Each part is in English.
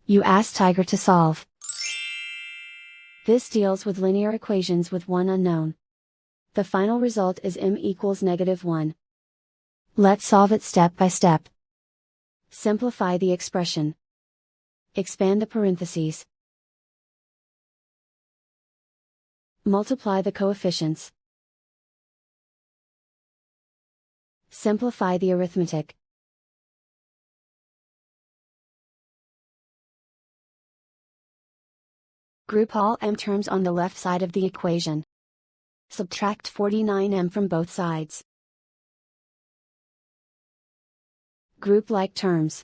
You ask Tiger to solve. This deals with linear equations with one unknown. The final result is m equals -1. Let's solve it step by step. Simplify the expression. Expand the parentheses. Multiply the coefficients. Simplify the arithmetic. Group all m terms on the left side of the equation. Subtract 49m from both sides. Group like terms.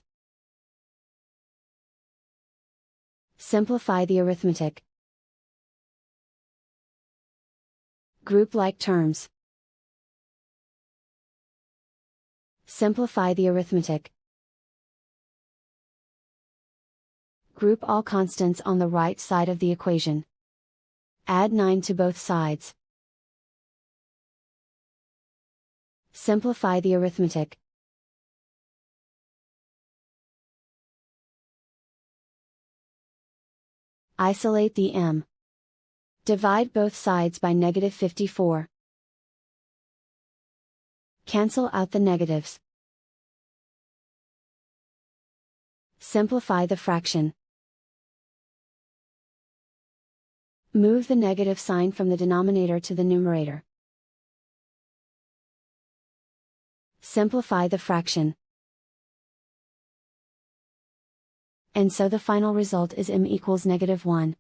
Simplify the arithmetic. Group like terms. Simplify the arithmetic. Group all constants on the right side of the equation. Add 9 to both sides. Simplify the arithmetic. Isolate the m. Divide both sides by -54. Cancel out the negatives. Simplify the fraction. Move the negative sign from the denominator to the numerator. Simplify the fraction. And so the final result is m equals -1.